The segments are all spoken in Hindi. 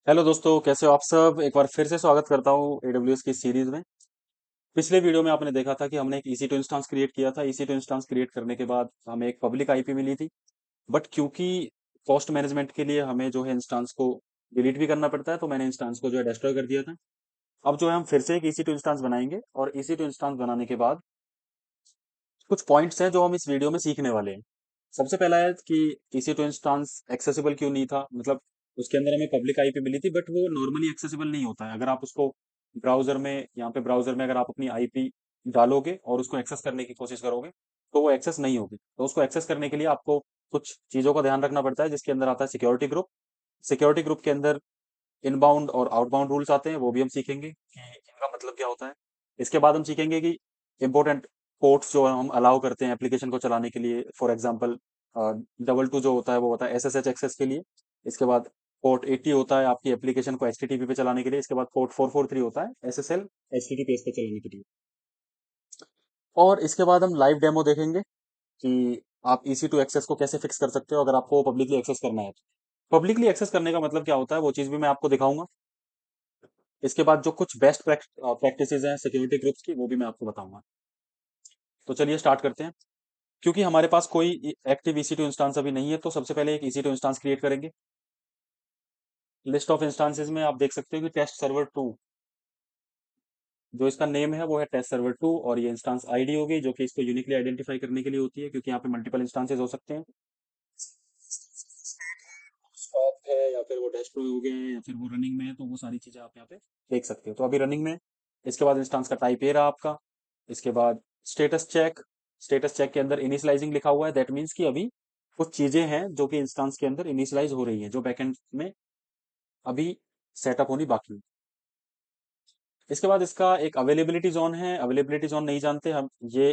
हेलो दोस्तों, कैसे हो आप सब। एक बार फिर से स्वागत करता हूँ AWS की सीरीज में। पिछले वीडियो में आपने देखा था कि हमने एक EC2 इंस्टेंस क्रिएट किया था। EC2 इंस्टेंस क्रिएट करने के बाद हमें एक पब्लिक आईपी मिली थी। बट क्योंकि कॉस्ट मैनेजमेंट के लिए हमें जो है इंस्टेंस को डिलीट भी करना पड़ता है, तो मैंने इंस्टेंस को जो है डिस्ट्रॉय कर दिया था। अब जो है हम फिर से एक EC2 इंस्टेंस बनाएंगे, और EC2 इंस्टेंस बनाने के बाद कुछ पॉइंट्स हैं जो हम इस वीडियो में सीखने वाले हैं। सबसे पहला है कि EC2 इंस्टेंस एक्सेसिबल क्यों नहीं था, मतलब उसके अंदर हमें पब्लिक आईपी मिली थी, बट वो नॉर्मली एक्सेसिबल नहीं होता है। अगर आप उसको ब्राउजर में, यहाँ पे ब्राउजर में अगर आप अपनी आईपी डालोगे और उसको एक्सेस करने की कोशिश करोगे, तो वो एक्सेस नहीं होगी। तो उसको एक्सेस करने के लिए आपको कुछ चीजों का ध्यान रखना पड़ता है, जिसके अंदर आता है सिक्योरिटी ग्रुप। सिक्योरिटी ग्रुप के अंदर इनबाउंड और आउटबाउंड रूल्स आते हैं, वो भी हम सीखेंगे कि इनका मतलब क्या होता है। इसके बाद हम सीखेंगे कि इंपॉर्टेंट पोर्ट्स जो हम अलाउ करते हैं एप्लीकेशन को चलाने के लिए। फॉर एग्जांपल, डबल टू जो होता है वो होता है SSH एक्सेस के लिए। इसके बाद पोर्ट 80 होता है आपकी एप्लीकेशन को HTTP पे चलाने के लिए। इसके बाद पोर्ट 443 होता है SSL HTTPS पे चलाने के लिए। और इसके बाद हम लाइव डेमो देखेंगे कि आप EC2 एक्सेस को कैसे फिक्स कर सकते हो अगर आपको पब्लिकली एक्सेस करना है। पब्लिकली एक्सेस करने का मतलब क्या होता है, वो चीज़ भी मैं आपको दिखाऊंगा। इसके बाद जो कुछ बेस्ट प्रैक्टिसेस हैं सिक्योरिटी ग्रुप्स की, वो भी मैं आपको बताऊंगा। तो चलिए स्टार्ट करते हैं। क्योंकि हमारे पास कोई एक्टिव EC2 इंस्टांस अभी नहीं है, तो सबसे पहले एक EC2 इंस्टांस क्रिएट करेंगे। लिस्ट ऑफ इंस्टांसेस में आप देख सकते हो कि टेस्ट सर्वर 2, जो इसका नेम है वो है टेस्ट सर्वर 2, और ये इंस्टांस आईडी होगी जो कि इसको यूनिकली आइडेंटिफाई करने के लिए होती है, क्योंकि यहाँ पे मल्टीपल इंस्टांसेस हो सकते हैं। स्टॉप है या फिर वो डिस्ट्रॉय हो गए हैं या फिर वो रनिंग में है, तो वो सारी चीजें आप यहाँ पे देख सकते हो। तो अभी रनिंग में है। इसके बाद इंस्टांस का टाइप ये रहा आपका। इसके बाद स्टेटस चेक। स्टेटस चेक के अंदर इनिशियलाइजिंग लिखा हुआ है, दैट मीन्स कि अभी कुछ चीजें हैं जो कि इंस्टांस के अंदर इनिशियलाइज हो रही हैं, जो बैकएंड में अभी सेटअप होनी बाकी है। इसके बाद इसका एक अवेलेबिलिटी जोन है। अवेलेबिलिटी जोन नहीं जानते हम, ये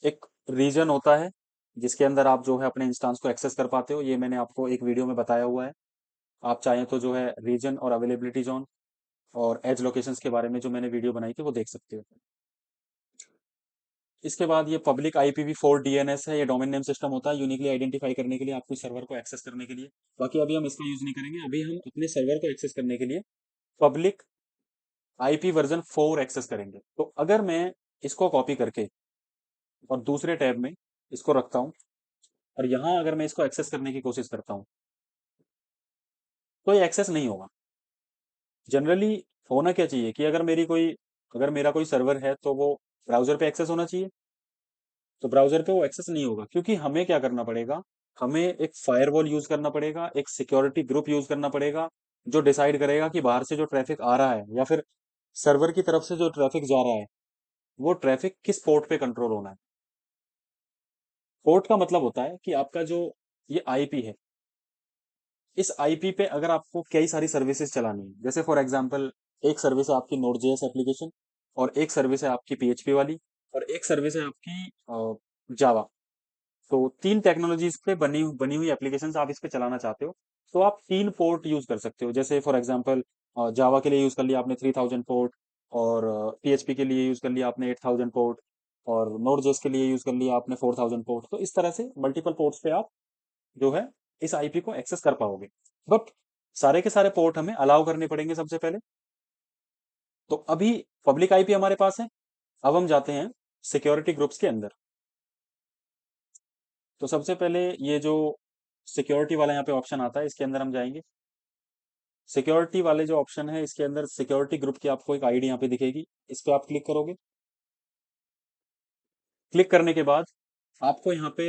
एक रीजन होता है जिसके अंदर आप जो है अपने इंस्टांस को एक्सेस कर पाते हो। ये मैंने आपको एक वीडियो में बताया हुआ है। आप चाहें तो जो है रीजन और अवेलेबिलिटी जोन और एज लोकेशंस के बारे में जो मैंने वीडियो बनाई थी वो देख सकते हो। इसके बाद ये पब्लिक IPv4 DNS है। ये डोमेन नेम सिस्टम होता है यूनिकली आइडेंटिफाई करने के लिए, आपको सर्वर को एक्सेस करने के लिए। बाकी अभी हम इसका यूज नहीं करेंगे। अभी हम अपने सर्वर को एक्सेस करने के लिए पब्लिक IP वर्जन 4 एक्सेस करेंगे। तो अगर मैं इसको कॉपी करके और दूसरे टैब में इसको रखता हूँ, और यहाँ अगर मैं इसको एक्सेस करने की कोशिश करता हूँ, तो ये एक्सेस नहीं होगा। जनरली होना क्या चाहिए कि अगर मेरा कोई सर्वर है, तो वो ब्राउजर पे एक्सेस होना चाहिए। तो ब्राउजर पे वो एक्सेस नहीं होगा, क्योंकि हमें क्या करना पड़ेगा, हमें एक फायरवॉल यूज करना पड़ेगा, एक सिक्योरिटी ग्रुप यूज करना पड़ेगा, जो डिसाइड करेगा कि बाहर से जो ट्रैफिक आ रहा है या फिर सर्वर की तरफ से जो ट्रैफिक जा रहा है, वो ट्रैफिक किस पोर्ट पे कंट्रोल होना है। पोर्ट का मतलब होता है कि आपका जो ये आईपी है, इस आईपी पे अगर आपको कई सारी सर्विसेज चलानी है, जैसे फॉर एग्जांपल एक सर्विस है आपकी नोड जेएस एप्लीकेशन, और एक सर्विस है आपकी PHP वाली, और एक सर्विस है आपकी जावा। तो तीन टेक्नोलॉजीज पे बनी बनी हुई एप्लीकेशन आप इस पे चलाना चाहते हो, तो आप तीन पोर्ट यूज कर सकते हो। जैसे फॉर एग्जांपल, जावा के लिए यूज कर लिया आपने 3000 पोर्ट, और PHP के लिए यूज कर लिया आपने 8000 पोर्ट, और नोड जेएस के लिए यूज कर लिया आपने 4000 पोर्ट। तो इस तरह से मल्टीपल पोर्ट्स पे आप जो है इस आईपी को एक्सेस कर पाओगे। बट सारे के सारे पोर्ट हमें अलाउ करने पड़ेंगे सबसे पहले। तो अभी पब्लिक आईपी हमारे पास है। अब हम जाते हैं सिक्योरिटी ग्रुप्स के अंदर। तो सबसे पहले ये जो सिक्योरिटी वाला यहाँ पे ऑप्शन आता है, इसके अंदर हम जाएंगे। सिक्योरिटी वाले जो ऑप्शन है, इसके अंदर सिक्योरिटी ग्रुप की आपको एक आईडी यहाँ पे दिखेगी। इस पे आप क्लिक करोगे। क्लिक करने के बाद आपको यहाँ पे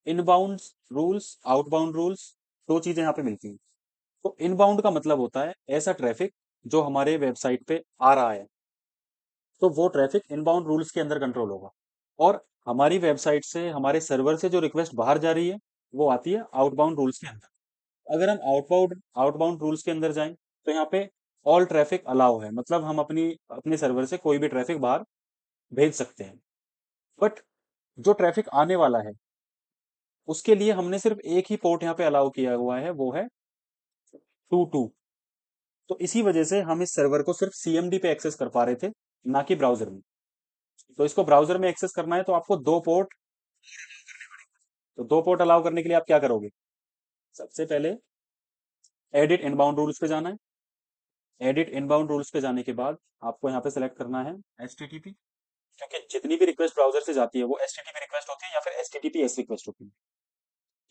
इनबाउंड रूल्स, आउटबाउंड रूल्स, दो चीजें यहाँ पे मिलती हैं। तो इनबाउंड का मतलब होता है ऐसा ट्रैफिक जो हमारे वेबसाइट पे आ रहा है, तो वो ट्रैफिक इनबाउंड रूल्स के अंदर कंट्रोल होगा। और हमारी वेबसाइट से, हमारे सर्वर से जो रिक्वेस्ट बाहर जा रही है, वो आती है आउटबाउंड रूल्स के अंदर। अगर हम आउटबाउंड आउटबाउंड रूल्स के अंदर जाएं, तो यहाँ पे ऑल ट्रैफिक अलाउ है, मतलब हम अपने सर्वर से कोई भी ट्रैफिक बाहर भेज सकते हैं। बट जो ट्रैफिक आने वाला है, उसके लिए हमने सिर्फ एक ही पोर्ट यहाँ पे अलाउ किया हुआ है, वो है 22। तो इसी वजह से हम इस सर्वर को सिर्फ CMD पे एक्सेस कर पा रहे थे, ना कि ब्राउजर में। तो इसको ब्राउजर में एक्सेस करना है, तो आपको दो पोर्ट, तो दो पोर्ट अलाउ करने के लिए आप क्या करोगे, सबसे पहले एडिट इनबाउंड रूल्स पे जाना है। एडिट इनबाउंड रूल्स पे जाने के बाद आपको यहाँ पे सेलेक्ट करना है HTTP, क्योंकि जितनी भी रिक्वेस्ट ब्राउजर से जाती है वो HTTP रिक्वेस्ट होती है या फिर HTTPS रिक्वेस्ट होती है।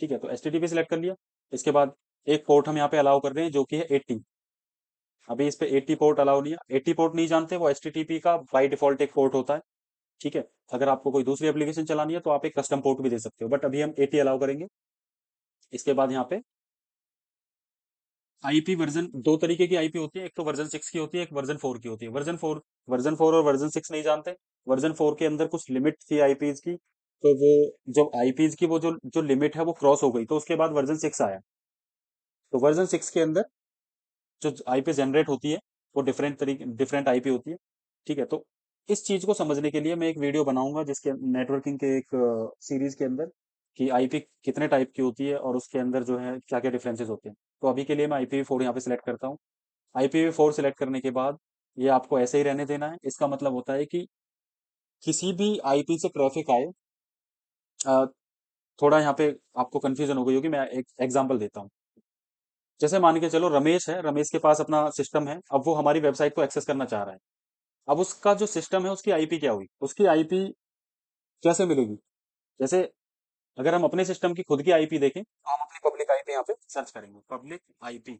ठीक है, तो HTTP सिलेक्ट कर लिया। इसके बाद एक पोर्ट हम यहाँ पे अलाउ कर रहे हैं जो कि है 80। अभी इस पे 80 पोर्ट अलाउ नहीं है। 80 पोर्ट नहीं जानते, वो HTTP का बाय डिफॉल्ट एक पोर्ट होता है। ठीक है, अगर आपको कोई दूसरी एप्लीकेशन चलानी है तो आप एक कस्टम पोर्ट भी दे सकते हो, बट अभी हम 80 अलाउ करेंगे। इसके बाद यहाँ पे आईपी वर्जन, दो तरीके की आईपी होती है, एक तो वर्जन 6 की होती है, एक वर्जन 4 की होती है। वर्जन 4 और वर्जन 6 नहीं जानते। वर्जन 4 के अंदर कुछ लिमिट थी आईपीज की, तो वो जब आईपीज की वो जो जो लिमिट है वो क्रॉस हो गई, तो उसके बाद वर्जन 6 आया। तो वर्जन 6 के अंदर जो आईपी जनरेट होती है वो डिफरेंट आईपी होती है। ठीक है, तो इस चीज को समझने के लिए मैं एक वीडियो बनाऊंगा जिसके नेटवर्किंग के एक सीरीज के अंदर, कि आईपी कितने टाइप की होती है और उसके अंदर जो है क्या क्या डिफरेंसेस होते हैं। तो अभी के लिए मैं IPv4 यहाँ पे सिलेक्ट करता हूँ। IPv4 सिलेक्ट करने के बाद ये आपको ऐसे ही रहने देना है। इसका मतलब होता है कि किसी भी आईपी से ट्रैफिक आए, अ, थोड़ा यहाँ पे आपको कंफ्यूजन हो गई होगी, मैं एक एग्जांपल देता हूँ। जैसे मान के चलो रमेश है, रमेश के पास अपना सिस्टम है, अब वो हमारी वेबसाइट को एक्सेस करना चाह रहा है। अब उसका जो सिस्टम है उसकी आईपी क्या हुई, उसकी आईपी कैसे मिलेगी। जैसे अगर हम अपने सिस्टम की खुद की आईपी देखें तो हम अपनी पब्लिक आईपी यहाँ पे सर्च करेंगे, पब्लिक आईपी।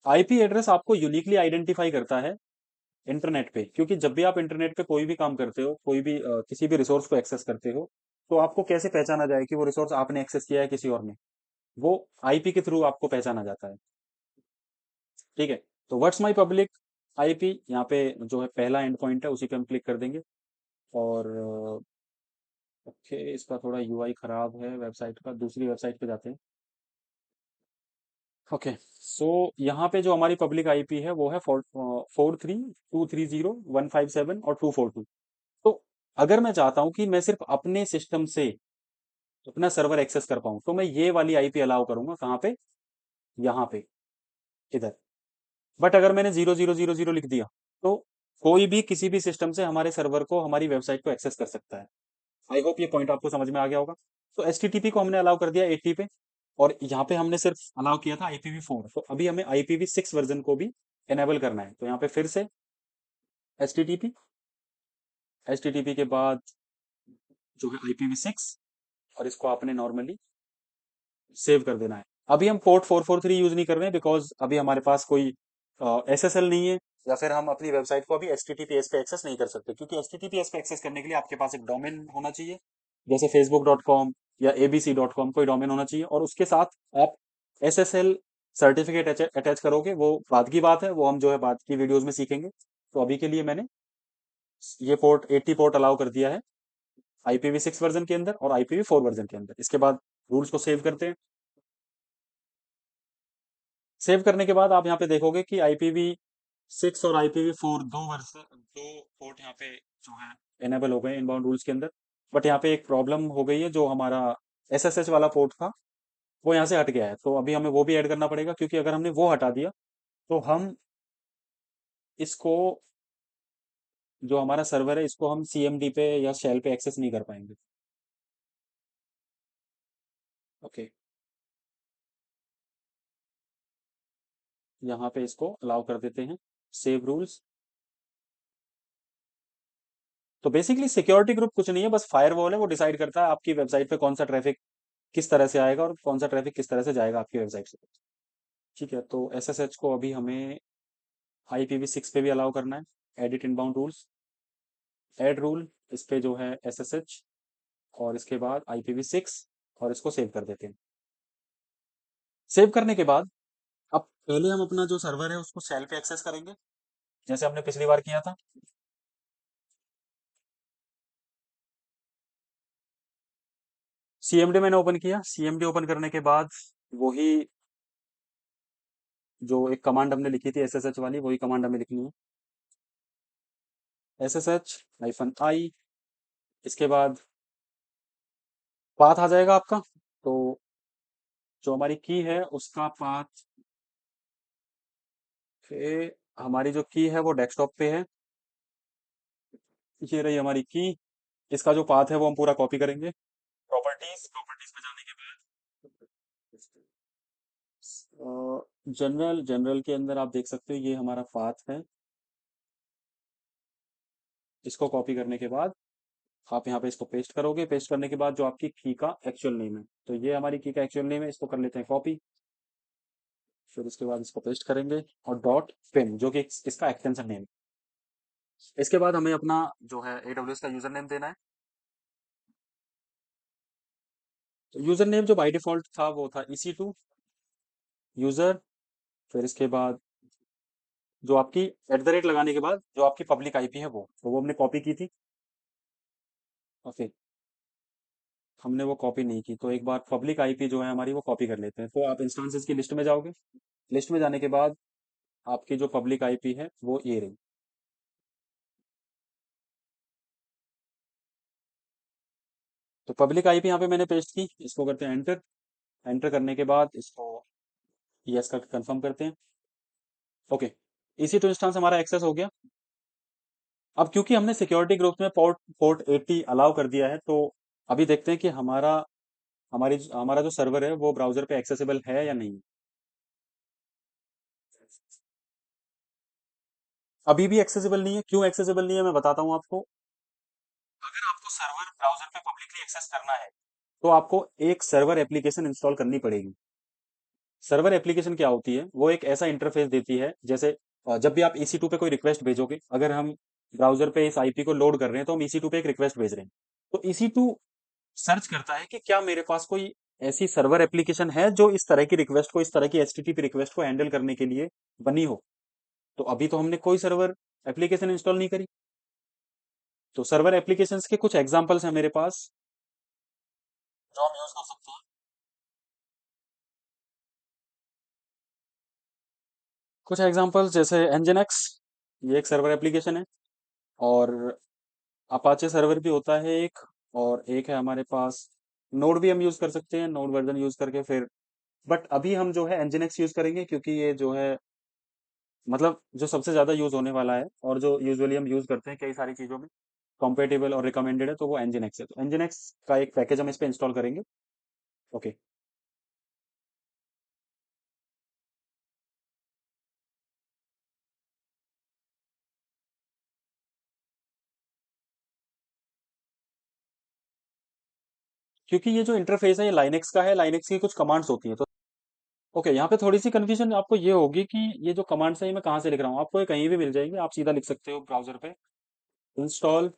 आईपी एड्रेस आपको यूनिकली आइडेंटिफाई करता है इंटरनेट पे, क्योंकि जब भी आप इंटरनेट पे कोई भी काम करते हो, कोई भी किसी भी रिसोर्स को एक्सेस करते हो, तो आपको कैसे पहचाना जाए कि वो रिसोर्स आपने एक्सेस किया है किसी और ने। वो आईपी के थ्रू आपको पहचाना जाता है। ठीक है, तो व्हाट्स माय पब्लिक आईपी, यहाँ पे जो है पहला एंड पॉइंट है उसी पे हम क्लिक कर देंगे। और ओके, इसका थोड़ा यूआई खराब है वेबसाइट का, दूसरी वेबसाइट पे जाते हैं। ओके, सो यहाँ पे जो हमारी पब्लिक आईपी है वो है 43230157 और 242। तो अगर मैं चाहता हूं कि मैं सिर्फ अपने सिस्टम से अपना सर्वर एक्सेस कर पाऊं, तो मैं ये वाली आईपी अलाउ करूंगा। कहाँ पे, यहाँ पे, इधर। बट अगर मैंने 0000 लिख दिया तो कोई भी किसी भी सिस्टम से हमारे सर्वर को, हमारी वेबसाइट को एक्सेस कर सकता है। आई होप ये पॉइंट आपको समझ में आ गया होगा। तो HTTP को हमने अलाउ कर दिया 80 पे, और यहाँ पे हमने सिर्फ अलाउ किया था IPv4, तो अभी हमें IPv6 वर्जन को भी एनेबल करना है। तो यहाँ पे फिर से HTTP, HTTP के बाद जो है IPv6, और इसको आपने नॉर्मली सेव कर देना है। अभी हम पोर्ट 443 यूज नहीं कर रहे हैं, बिकॉज अभी हमारे पास कोई SSL नहीं है, या फिर हम अपनी वेबसाइट को अभी HTTPS पे एक्सेस नहीं कर सकते, क्योंकि HTTPS पे एक्सेस करने के लिए आपके पास एक डोमेन होना चाहिए, जैसे facebook.com या abc.com कोई डोमेन होना चाहिए, और उसके साथ आप SSL सर्टिफिकेट अटैच करोगे। वो बाद की बात है, वो हम जो है बाद की वीडियोस में सीखेंगे। तो अभी के लिए मैंने ये पोर्ट 80 पोर्ट अलाउ कर दिया है IPv6 वर्जन के अंदर और IPv4 वर्जन के अंदर। इसके बाद रूल्स को सेव करते हैं। सेव करने के बाद आप यहाँ पे देखोगे कि IPv6 और IPv4 दो पोर्ट यहाँ पे जो है एनेबल हो गए इनबाउंड रूल्स के अंदर। बट यहाँ पे एक प्रॉब्लम हो गई है, जो हमारा SSH वाला पोर्ट था वो यहाँ से हट गया है, तो अभी हमें वो भी ऐड करना पड़ेगा, क्योंकि अगर हमने वो हटा दिया तो हम इसको, जो हमारा सर्वर है, इसको हम CMD पे या शेल पे एक्सेस नहीं कर पाएंगे। ओके, यहाँ पे इसको अलाउ कर देते हैं, सेव रूल्स। तो बेसिकली सिक्योरिटी ग्रुप कुछ नहीं है, बस फायरवॉल है, वो डिसाइड करता है आपकी वेबसाइट पे कौन सा ट्रैफिक किस तरह से आएगा और कौन सा ट्रैफिक किस तरह से जाएगा आपकी वेबसाइट से। ठीक है, तो SSH को अभी हमें IPv6 पे भी अलाउ करना है। Edit inbound rules, add rule, इस पे जो है SSH, और इसके बाद IPv6, और इसको सेव कर देते हैं। सेव करने के बाद अब पहले हम अपना जो सर्वर है उसको शेल पे एक्सेस करेंगे, जैसे हमने पिछली बार किया था। CMD मैंने ओपन किया। CMD ओपन करने के बाद वही जो एक कमांड हमने लिखी थी SSH वाली, वही कमांड हमें लिखनी है, SSH-i। इसके बाद पाथ आ जाएगा आपका। तो जो हमारी की है उसका पाथ, हमारी जो की है वो डेस्कटॉप पे है। ये रही हमारी की। इसका जो पाथ है वो हम पूरा कॉपी करेंगे। प्रॉपर्टीज, प्रॉपर्टीज पे जाने के जनरल जनरल के अंदर आप देख सकते हो ये हमारा पाथ है। इसको कॉपी करने के बाद आप यहाँ पे इसको पेस्ट करोगे। पेस्ट करने के बाद जो आपकी की का एक्चुअल नेम है, तो ये हमारी की का एक्चुअल नेम है, इसको कर लेते हैं कॉपी। फिर उसके बाद इसको पेस्ट करेंगे और डॉट पिन जो कि इसका एक्सटेंशन नेम। इसके बाद हमें अपना जो है AWS का यूजर नेम देना है। तो यूजर नेम जो बाय डिफॉल्ट था वो था EC2 यूजर। फिर इसके बाद जो आपकी @ लगाने के बाद जो आपकी पब्लिक आईपी है वो हमने कॉपी की थी। ओके, हमने वो कॉपी नहीं की, तो एक बार पब्लिक आईपी जो है हमारी वो कॉपी कर लेते हैं। तो आप इंस्टांसेस की लिस्ट में जाओगे। लिस्ट में जाने के बाद आपकी जो पब्लिक आईपी है वो ये रही। तो पब्लिक आईपी यहाँ पे मैंने पेस्ट की, इसको करते हैं एंटर। एंटर करने के बाद इसको यस करके कंफर्म करते हैं। ओके, इसी तो इंस्टांस हमारा एक्सेस हो गया। अब क्योंकि हमने सिक्योरिटी ग्रुप में पोर्ट पोर्ट 80 अलाउ कर दिया है, तो अभी देखते हैं कि हमारा जो सर्वर है वो ब्राउजर पे एक्सेसिबल है या नहीं। अभी भी एक्सेसिबल नहीं है। क्यों एक्सेसिबल नहीं है मैं बताता हूँ आपको। अगर आपको सर्वर ब्राउजर पे पब्लिकली एक्सेस करना है तो आपको एक सर्वर एप्लीकेशन इंस्टॉल करनी पड़ेगी। सर्वर एप्लीकेशन क्या होती है, वो एक ऐसा इंटरफेस देती है जैसे जब भी आप EC2 पे कोई रिक्वेस्ट भेजोगे, अगर हम ब्राउजर पे इस आईपी को लोड कर रहे हैं तो हम EC2 पे एक रिक्वेस्ट भेज रहे हैं। तो EC2 सर्च करता है कि क्या मेरे पास कोई ऐसी सर्वर एप्लीकेशन है जो इस तरह की रिक्वेस्ट को, इस तरह की HTTP रिक्वेस्ट को हैंडल करने के लिए बनी हो। तो अभी तो हमने कोई सर्वर एप्लीकेशन इंस्टॉल नहीं करी। तो सर्वर एप्लीकेशंस के कुछ एग्जांपल्स हैं मेरे पास जो हम यूज कर सकते हैं। कुछ एग्जांपल्स जैसे Nginx, ये एक सर्वर एप्लीकेशन है। और अपाचे सर्वर भी होता है एक। और एक है हमारे पास नोड भी हम यूज कर सकते हैं, नोड वर्जन यूज करके फिर। बट अभी हम जो है Nginx यूज करेंगे क्योंकि ये जो है मतलब जो सबसे ज्यादा यूज होने वाला है और जो यूजुअली हम यूज करते हैं कई सारी चीजों में, कॉम्पेटेबल और रिकमेंडेड है, तो वो Nginx है। तो Nginx का एक पैकेज हम इस पे इंस्टॉल करेंगे। ओके, क्योंकि ये जो इंटरफेस है ये लाइनेक्स का है, लाइनेक्स की कुछ कमांड्स होती हैं। तो ओके, यहाँ पे थोड़ी सी कंफ्यूजन आपको ये होगी कि ये जो कमांड्स है ये मैं कहाँ से लिख रहा हूँ। आपको ये कहीं भी मिल जाएंगे, आप सीधा लिख सकते हो ब्राउजर पे install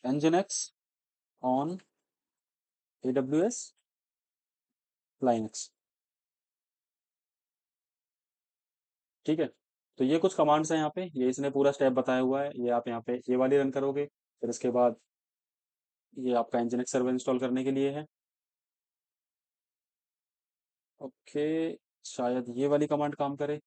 Nginx on AWS Linux. ठीक है, तो ये कुछ कमांड्स हैं यहाँ पे, ये इसने पूरा स्टेप बताया हुआ है। ये आप यहाँ पे ये वाली रन करोगे। फिर इसके बाद ये आपका Nginx सर्वर इंस्टॉल करने के लिए है। ओके, शायद ये वाली कमांड काम करे।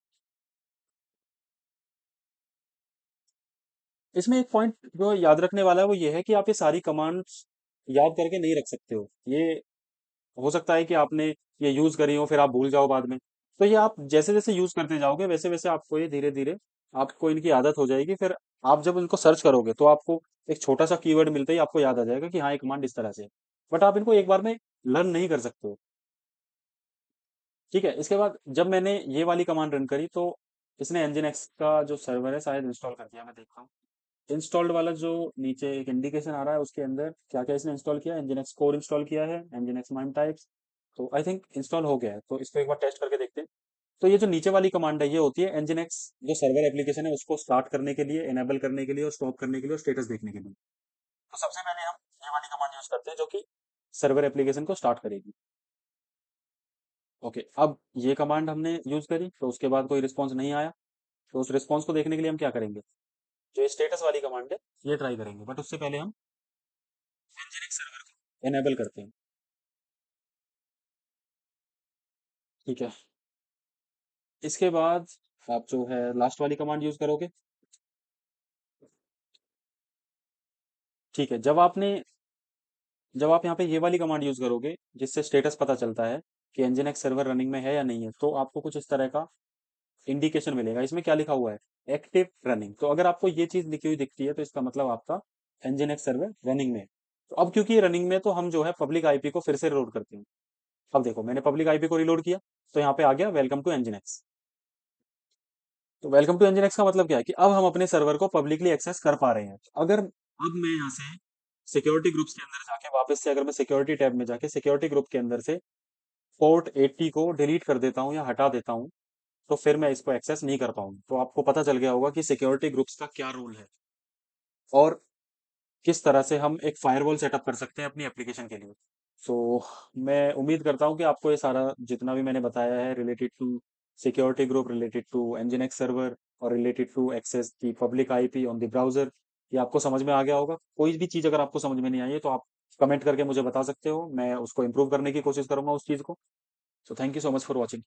इसमें एक पॉइंट जो याद रखने वाला है वो ये है कि आप ये सारी कमांड्स याद करके नहीं रख सकते हो। ये हो सकता है कि आपने ये यूज करी हो फिर आप भूल जाओ बाद में। तो ये आप जैसे जैसे यूज करते जाओगे वैसे वैसे आपको ये धीरे धीरे आपको इनकी आदत हो जाएगी। फिर आप जब इनको सर्च करोगे तो आपको एक छोटा सा कीवर्ड मिलता ही आपको याद आ जाएगा कि हाँ ये कमांड इस तरह से है। बट आप इनको एक बार में लर्न नहीं कर सकते हो। ठीक है, इसके बाद जब मैंने ये वाली कमांड रन करी तो इसने Nginx का जो सर्वर है शायद इंस्टॉल कर दिया। मैं देखता हूँ इंस्टॉल्ड वाला जो नीचे एक इंडिकेशन आ रहा है उसके अंदर क्या क्या इसने इंस्टॉल किया है। Nginx कोर इंस्टॉल किया है, Nginx MIME टाइप्स। तो आई थिंक इंस्टॉल हो गया है, तो इसको एक बार टेस्ट करके देखते हैं। तो ये जो नीचे वाली कमांड है ये होती है Nginx जो सर्वर एप्लीकेशन है उसको स्टार्ट करने के लिए, इनेबल करने के लिए और स्टॉप करने के लिए और स्टेटस देखने के लिए। तो सबसे पहले हम ये वाली कमांड यूज करते हैं जो कि सर्वर एप्लीकेशन को स्टार्ट करेगी। ओके, अब ये कमांड हमने यूज करी तो उसके बाद कोई रिस्पॉन्स नहीं आया। तो उस रिस्पॉन्स को देखने के लिए हम क्या करेंगे, जो स्टेटस वाली कमांड है ये ट्राई करेंगे। बट उससे पहले हम Nginx सर्वर को इनेबल करते हैं। ठीक है, इसके बाद आप जो है लास्ट वाली कमांड यूज करोगे। ठीक है, जब आप यहाँ पे ये वाली कमांड यूज करोगे जिससे स्टेटस पता चलता है कि Nginx सर्वर रनिंग में है या नहीं है, तो आपको कुछ इस तरह का इंडिकेशन मिलेगा। इसमें क्या लिखा हुआ है, एक्टिव रनिंग। तो अगर आपको ये चीज लिखी हुई दिखती है तो इसका मतलब आपका Nginx सर्वर रनिंग में है। तो अब क्योंकि ये रनिंग में है, तो हम जो है पब्लिक आईपी को फिर से लोड करते हैं। अब देखो मैंने पब्लिक आईपी को रिलोड किया, तो यहाँ पे आ गया वेलकम टू एनजिनक्स। तो वेलकम टू एनजिनक्स का मतलब क्या है कि अब हम अपने सर्वर को पब्लिकली एक्सेस कर पा रहे हैं। अगर अब मैं यहाँ से सिक्योरिटी ग्रुप्स के अंदर जाके वापस से, अगर मैं सिक्योरिटी टैब में जाके सिक्योरिटी ग्रुप के अंदर से पोर्ट 80 को डिलीट कर देता हूँ या हटा देता हूँ, तो फिर मैं इसको एक्सेस नहीं कर पाऊंगा। तो आपको पता चल गया होगा कि सिक्योरिटी ग्रुप्स का क्या रोल है और किस तरह से हम एक फायरवॉल सेटअप कर सकते हैं अपनी एप्लीकेशन के लिए। सो मैं उम्मीद करता हूँ कि आपको ये सारा जितना भी मैंने बताया है related to security group, related to nginx server और related to access the public IP on the browser, ये आपको समझ में आ गया होगा। कोई भी चीज़ अगर आपको समझ में नहीं आई है तो आप कमेंट करके मुझे बता सकते हो, मैं उसको इम्प्रूव करने की कोशिश करूंगा उस चीज़ को। So thank you so much for watching.